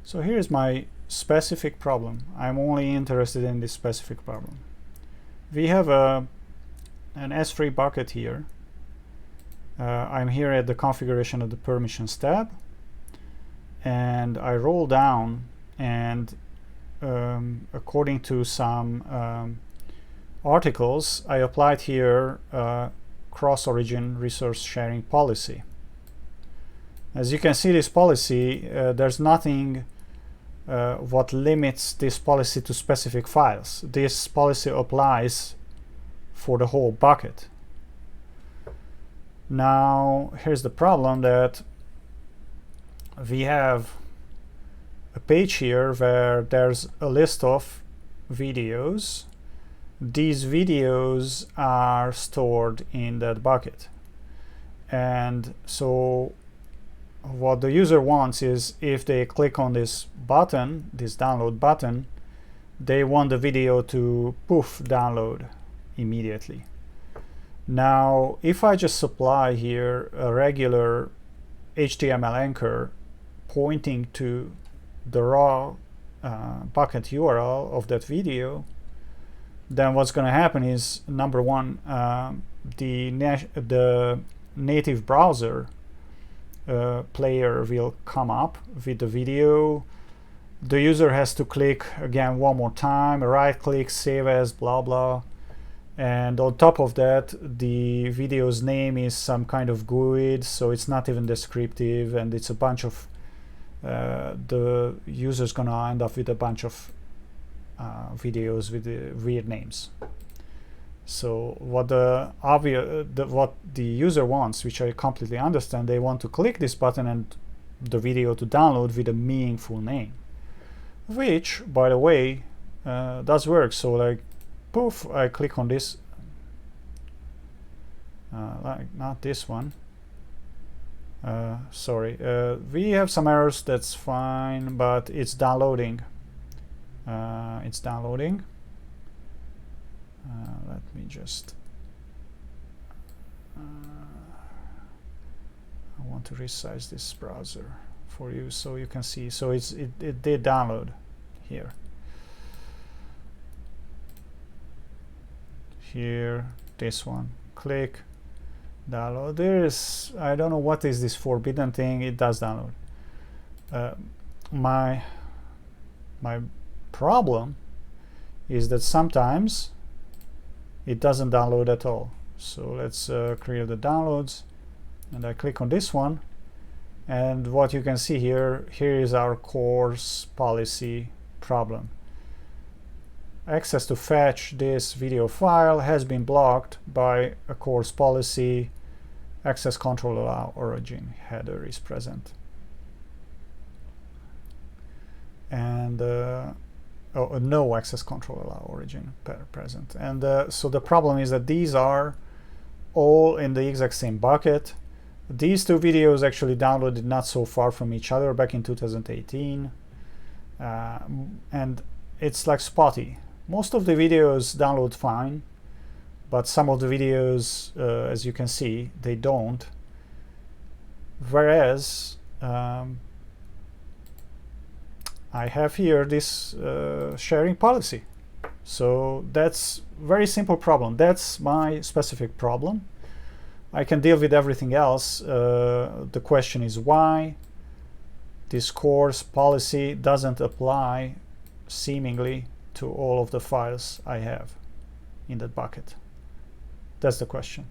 So here's my specific problem. I'm only interested in this specific problem. We have an S3 bucket here. I'm here at the configuration of the permissions tab, and I roll down, and according to some articles, I applied here cross-origin resource sharing policy. As you can see, this policy, there's nothing what limits this policy to specific files. This policy applies for the whole bucket. Now, here's the problem, that we have a page here where there's a list of videos. These videos are stored in that bucket. And so what the user wants is, if they click on this button, this download button, they want the video to poof download immediately. Now, if I just supply here a regular HTML anchor pointing to the raw bucket URL of that video, then what's going to happen is, number one, the native browser player will come up with the video. The user has to click again one more time, right click, save as, blah blah, and on top of that, the video's name is some kind of GUID, so it's not even descriptive, and it's a bunch of the user's gonna end up with a bunch of videos with weird names. So what what the user wants, which I completely understand, they want to click this button and the video to download with a meaningful name, which, by the way, does work. So like, poof, I click on this, like not this one. Sorry, we have some errors. That's fine, but it's downloading. It's downloading. Let me just I want to resize this browser for you so you can see. So it did download here. Here, this one, click, download. There is, I don't know what is this forbidden thing. It does download. My problem is that sometimes it doesn't download at all. So let's create the downloads, and I click on this one, and what you can see here is our CORS policy problem. Access to fetch this video file has been blocked by a CORS policy. Access control allow origin header is present, and no access control allow origin present. And so the problem is that these are all in the exact same bucket. These two videos actually downloaded not so far from each other back in 2018, and it's like spotty. Most of the videos download fine, but some of the videos, as you can see, they don't. Whereas I have here this sharing policy. So that's very simple problem. That's my specific problem. I can deal with everything else. The question is why this CORS policy doesn't apply seemingly to all of the files I have in that bucket. That's the question.